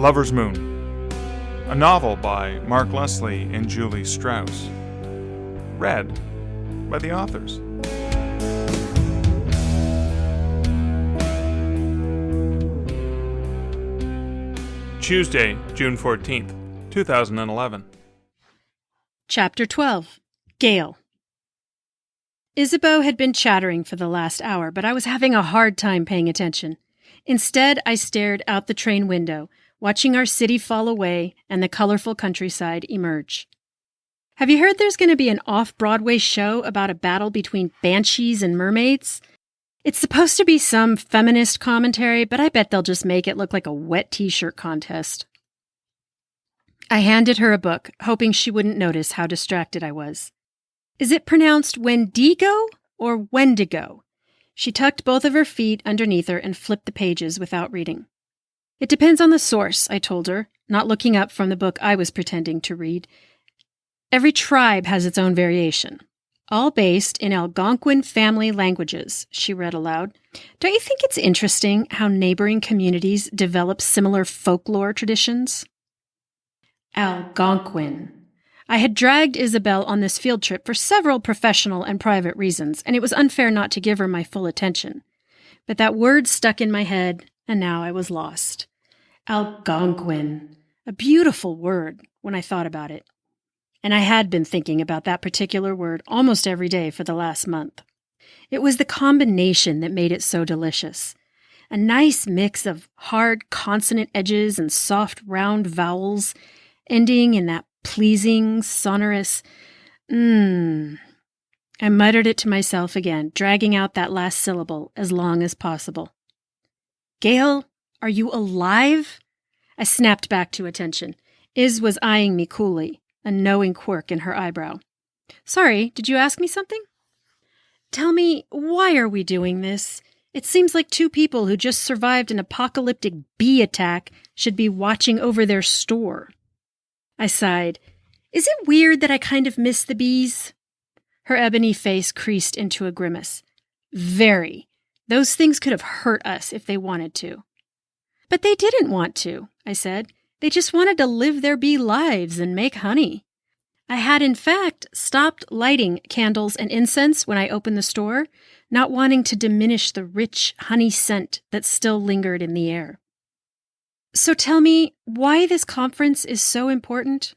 Lover's Moon, a novel by Mark Leslie and Julie Strauss. Read by the authors. Tuesday, June 14th, 2011. Chapter 12. Gail. Isabeau had been chattering for the last hour, but I was having a hard time paying attention. Instead, I stared out the train window, watching our city fall away and the colorful countryside emerge. Have you heard there's going to be an off-Broadway show about a battle between banshees and mermaids? It's supposed to be some feminist commentary, but I bet they'll just make it look like a wet t-shirt contest. I handed her a book, hoping she wouldn't notice how distracted I was. Is it pronounced Wendigo or Wendigo? She tucked both of her feet underneath her and flipped the pages without reading. It depends on the source, I told her, not looking up from the book I was pretending to read. Every tribe has its own variation. All based in Algonquin family languages, she read aloud. Don't you think it's interesting how neighboring communities develop similar folklore traditions? Algonquin. I had dragged Isabel on this field trip for several professional and private reasons, and it was unfair not to give her my full attention. But that word stuck in my head, and now I was lost. Algonquin. A beautiful word when I thought about it. And I had been thinking about that particular word almost every day for the last month. It was the combination that made it so delicious. A nice mix of hard consonant edges and soft round vowels, ending in that pleasing, sonorous I muttered it to myself again, dragging out that last syllable as long as possible. Gail, are you alive? I snapped back to attention. Iz was eyeing me coolly, a knowing quirk in her eyebrow. Sorry, did you ask me something? Tell me, why are we doing this? It seems like two people who just survived an apocalyptic bee attack should be watching over their store. I sighed. Is it weird that I kind of miss the bees? Her ebony face creased into a grimace. Very. Those things could have hurt us if they wanted to. But they didn't want to, I said. They just wanted to live their bee lives and make honey. I had, in fact, stopped lighting candles and incense when I opened the store, not wanting to diminish the rich honey scent that still lingered in the air. So tell me why this conference is so important?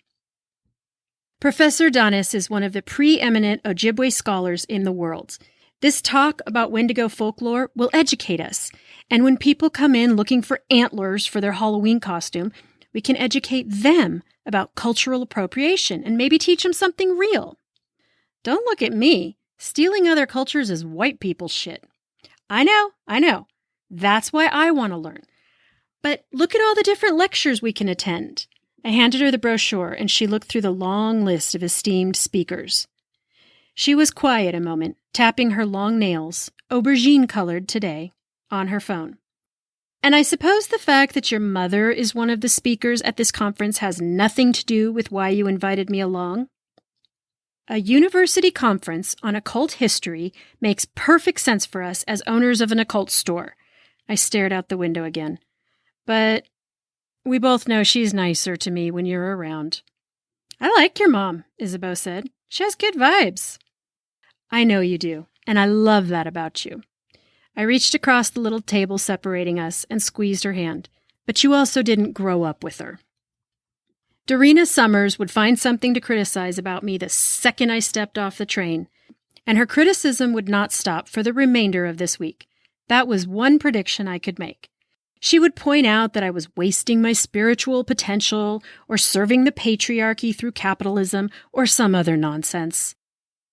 Professor Donis is one of the preeminent Ojibwe scholars in the world. This talk about Wendigo folklore will educate us, and when people come in looking for antlers for their Halloween costume, we can educate them about cultural appropriation and maybe teach them something real. Don't look at me. Stealing other cultures is white people shit. I know. That's why I want to learn. But look at all the different lectures we can attend. I handed her the brochure, and she looked through the long list of esteemed speakers. She was quiet a moment, tapping her long nails, aubergine-colored today, on her phone. And I suppose the fact that your mother is one of the speakers at this conference has nothing to do with why you invited me along? A university conference on occult history makes perfect sense for us as owners of an occult store. I stared out the window again. But we both know she's nicer to me when you're around. I like your mom, Isabeau said. She has good vibes. I know you do, and I love that about you. I reached across the little table separating us and squeezed her hand, but you also didn't grow up with her. Dorina Summers would find something to criticize about me the second I stepped off the train, and her criticism would not stop for the remainder of this week. That was one prediction I could make. She would point out that I was wasting my spiritual potential or serving the patriarchy through capitalism or some other nonsense.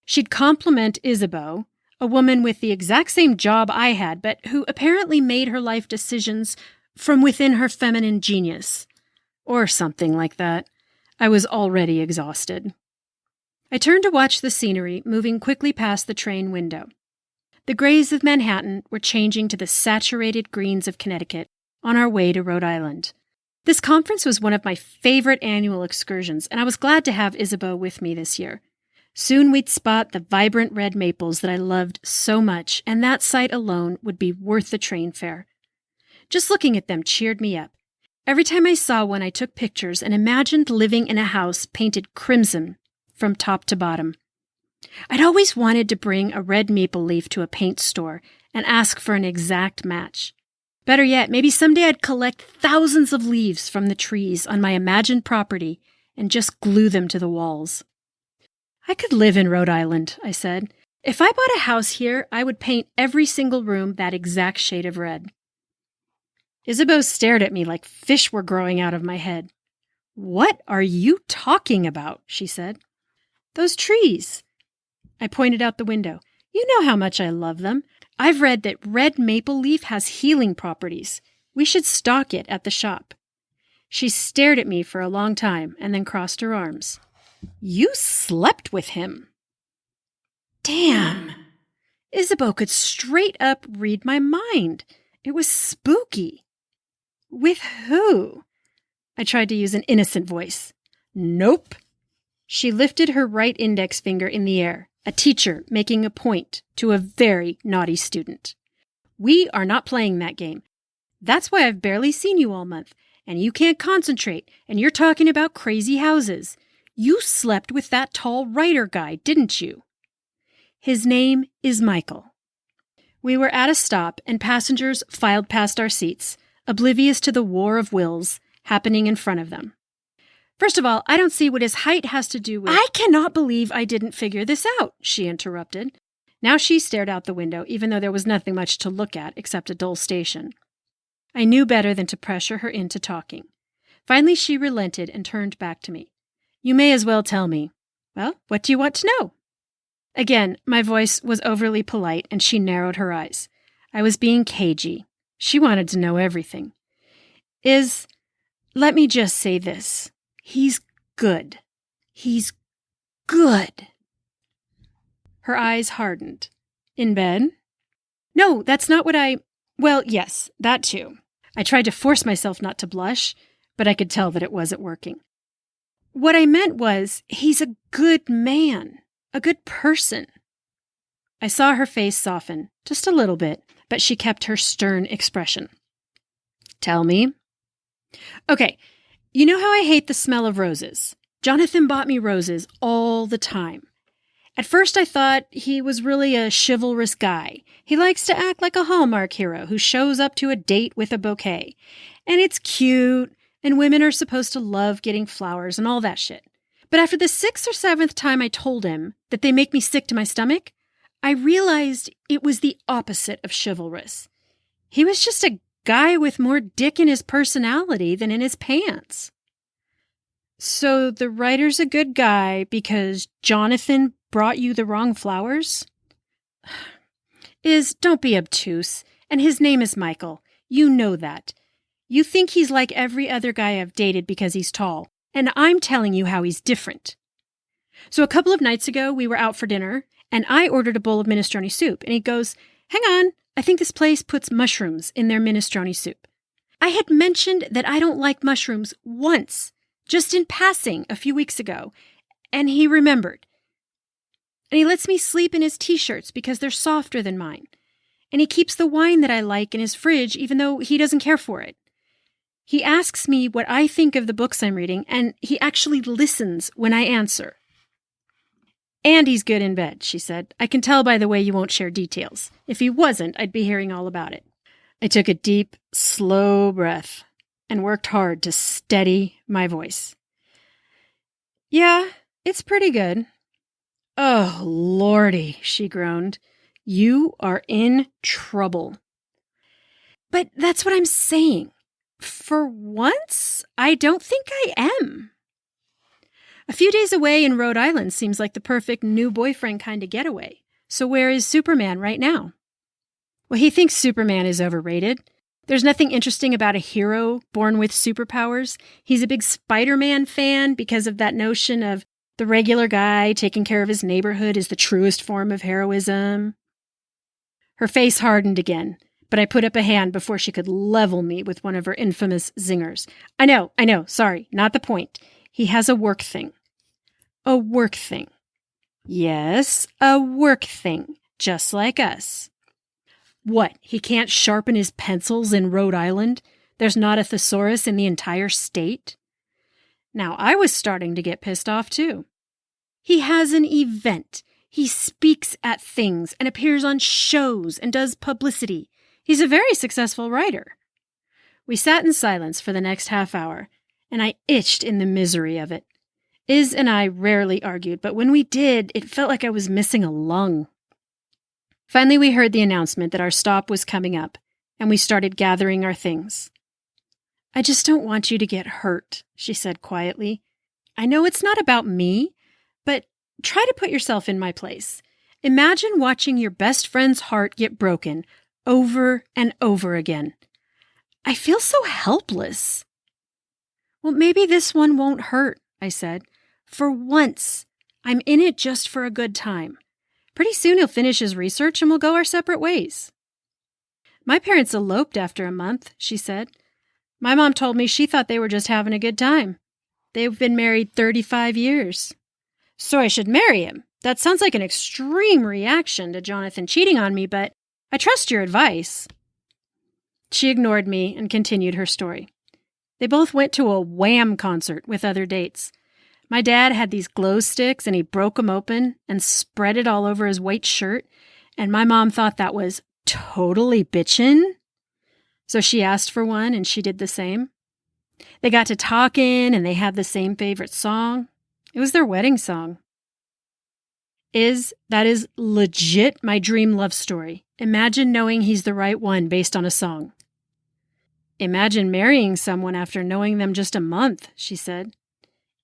She'd compliment Isabeau, a woman with the exact same job I had, but who apparently made her life decisions from within her feminine genius. Or something like that. I was already exhausted. I turned to watch the scenery moving quickly past the train window. The grays of Manhattan were changing to the saturated greens of Connecticut on our way to Rhode Island. This conference was one of my favorite annual excursions, and I was glad to have Isabeau with me this year. Soon we'd spot the vibrant red maples that I loved so much, and that sight alone would be worth the train fare. Just looking at them cheered me up. Every time I saw one, I took pictures and imagined living in a house painted crimson from top to bottom. I'd always wanted to bring a red maple leaf to a paint store and ask for an exact match. Better yet, maybe someday I'd collect thousands of leaves from the trees on my imagined property and just glue them to the walls. I could live in Rhode Island, I said. If I bought a house here, I would paint every single room that exact shade of red. Isabeau stared at me like fish were growing out of my head. What are you talking about? She said. Those trees. I pointed out the window. You know how much I love them. I've read that red maple leaf has healing properties. We should stock it at the shop. She stared at me for a long time and then crossed her arms. You slept with him. Damn. Isabeau could straight up read my mind. It was spooky. With who? I tried to use an innocent voice. Nope. She lifted her right index finger in the air, a teacher making a point to a very naughty student. We are not playing that game. That's why I've barely seen you all month, and you can't concentrate, and you're talking about crazy houses. You slept with that tall writer guy, didn't you? His name is Michael. We were at a stop, and passengers filed past our seats, oblivious to the war of wills happening in front of them. First of all, I don't see what his height has to do with— I cannot believe I didn't figure this out, she interrupted. Now she stared out the window, even though there was nothing much to look at except a dull station. I knew better than to pressure her into talking. Finally, she relented and turned back to me. You may as well tell me. Well, what do you want to know? Again, my voice was overly polite, and she narrowed her eyes. I was being cagey. She wanted to know everything. Let me just say this. He's good. He's good. Her eyes hardened. In bed? No, that's not what Well, yes, that too. I tried to force myself not to blush, but I could tell that it wasn't working. What I meant was, he's a good man, a good person. I saw her face soften, just a little bit, but she kept her stern expression. Tell me. Okay, you know how I hate the smell of roses? Jonathan bought me roses all the time. At first I thought he was really a chivalrous guy. He likes to act like a Hallmark hero who shows up to a date with a bouquet. And it's cute, and women are supposed to love getting flowers and all that shit. But after the 6th or 7th time I told him that they make me sick to my stomach, I realized it was the opposite of chivalrous. He was just a guy with more dick in his personality than in his pants. So the writer's a good guy because Jonathan brought you the wrong flowers? Don't be obtuse. And his name is Michael. You know that. You think he's like every other guy I've dated because he's tall. And I'm telling you how he's different. So a couple of nights ago, we were out for dinner, and I ordered a bowl of minestrone soup. And he goes, hang on, I think this place puts mushrooms in their minestrone soup. I had mentioned that I don't like mushrooms once, just in passing a few weeks ago. And he remembered. And he lets me sleep in his t-shirts because they're softer than mine. And he keeps the wine that I like in his fridge even though he doesn't care for it. He asks me what I think of the books I'm reading, and he actually listens when I answer. And he's good in bed, she said. I can tell by the way you won't share details. If he wasn't, I'd be hearing all about it. I took a deep, slow breath and worked hard to steady my voice. Yeah, it's pretty good. Oh, Lordy, she groaned. You are in trouble. But that's what I'm saying. For once, I don't think I am. A few days away in Rhode Island seems like the perfect new boyfriend kind of getaway. So where is Superman right now? Well, he thinks Superman is overrated. There's nothing interesting about a hero born with superpowers. He's a big Spider-Man fan because of that notion of the regular guy taking care of his neighborhood is the truest form of heroism. Her face hardened again, but I put up a hand before she could level me with one of her infamous zingers. I know, sorry, not the point. He has a work thing. A work thing. Yes, a work thing, just like us. What, he can't sharpen his pencils in Rhode Island? There's not a thesaurus in the entire state. Now, I was starting to get pissed off, too. He has an event. He speaks at things and appears on shows and does publicity. He's a very successful writer. We sat in silence for the next half hour, and I itched in the misery of it. Iz and I rarely argued, but when we did, it felt like I was missing a lung. Finally, we heard the announcement that our stop was coming up, and we started gathering our things. "I just don't want you to get hurt," she said quietly. "I know it's not about me, but try to put yourself in my place. Imagine watching your best friend's heart get broken over and over again. I feel so helpless." "Well, maybe this one won't hurt," I said. "For once, I'm in it just for a good time. Pretty soon he'll finish his research and we'll go our separate ways." "My parents eloped after a month," she said. "My mom told me she thought they were just having a good time. They've been married 35 years. So I should marry him. That sounds like an extreme reaction to Jonathan cheating on me, but I trust your advice." She ignored me and continued her story. They both went to a Wham concert with other dates. My dad had these glow sticks and he broke them open and spread it all over his white shirt, and my mom thought that was totally bitchin'. So she asked for one and she did the same. They got to talking and they had the same favorite song. It was their wedding song. That is legit my dream love story. Imagine knowing he's the right one based on a song. "Imagine marrying someone after knowing them just a month," she said.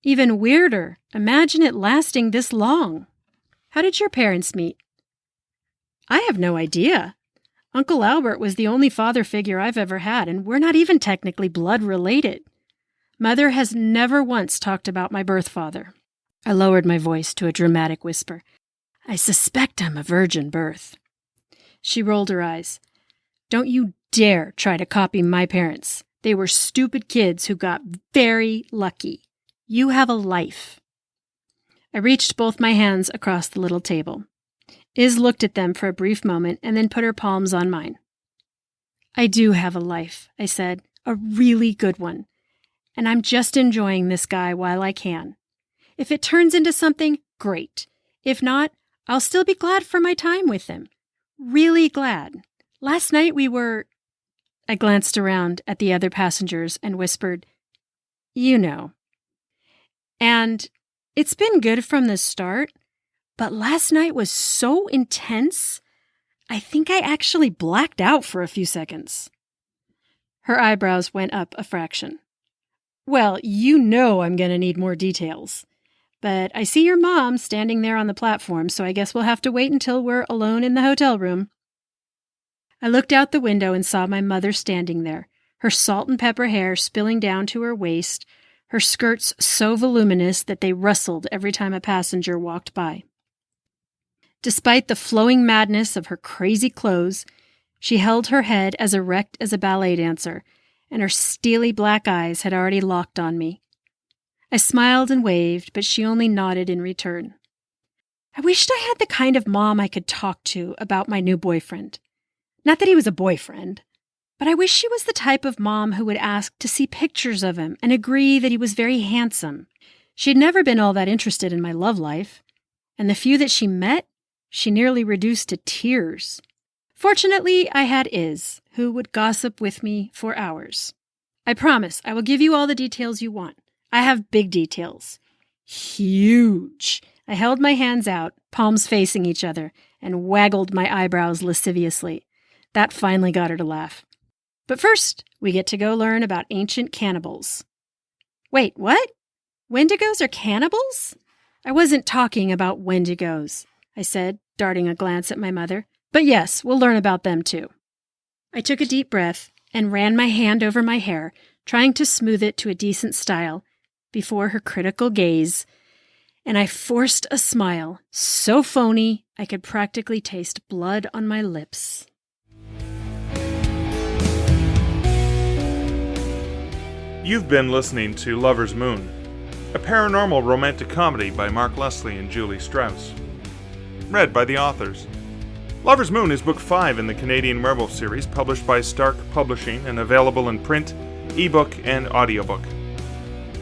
"Even weirder, imagine it lasting this long. How did your parents meet?" "I have no idea. Uncle Albert was the only father figure I've ever had, and we're not even technically blood related. Mother has never once talked about my birth father." I lowered my voice to a dramatic whisper. "I suspect I'm a virgin birth." She rolled her eyes. "Don't you dare try to copy my parents. They were stupid kids who got very lucky. You have a life." I reached both my hands across the little table. Iz looked at them for a brief moment and then put her palms on mine. "I do have a life," I said, "a really good one. And I'm just enjoying this guy while I can. If it turns into something, great. If not, I'll still be glad for my time with him. Really glad. Last night we were—" I glanced around at the other passengers and whispered, "You know. And it's been good from the start, but last night was so intense, I think I actually blacked out for a few seconds." Her eyebrows went up a fraction. "Well, you know I'm going to need more details. But I see your mom standing there on the platform, so I guess we'll have to wait until we're alone in the hotel room." I looked out the window and saw my mother standing there, her salt and pepper hair spilling down to her waist, her skirts so voluminous that they rustled every time a passenger walked by. Despite the flowing madness of her crazy clothes, she held her head as erect as a ballet dancer, and her steely black eyes had already locked on me. I smiled and waved, but she only nodded in return. I wished I had the kind of mom I could talk to about my new boyfriend. Not that he was a boyfriend, but I wish she was the type of mom who would ask to see pictures of him and agree that he was very handsome. She'd never been all that interested in my love life, and the few that she met, she nearly reduced to tears. Fortunately, I had Iz, who would gossip with me for hours. "I promise I will give you all the details you want. I have big details. Huge." I held my hands out, palms facing each other, and waggled my eyebrows lasciviously. That finally got her to laugh. "But first, we get to go learn about ancient cannibals." "Wait, what? Wendigos are cannibals?" "I wasn't talking about Wendigos," I said, darting a glance at my mother. "But yes, we'll learn about them too." I took a deep breath and ran my hand over my hair, trying to smooth it to a decent style, before her critical gaze, and I forced a smile so phony I could practically taste blood on my lips. You've been listening to Lover's Moon, a paranormal romantic comedy by Mark Leslie and Julie Strauss. Read by the authors. Lover's Moon is book 5 in the Canadian Werewolf Series, published by Stark Publishing and available in print, ebook, and audiobook.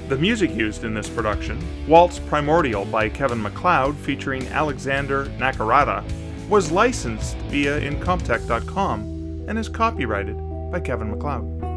The music used in this production, Waltz Primordial by Kevin MacLeod featuring Alexander Nakarada, was licensed via Incomptech.com and is copyrighted by Kevin MacLeod.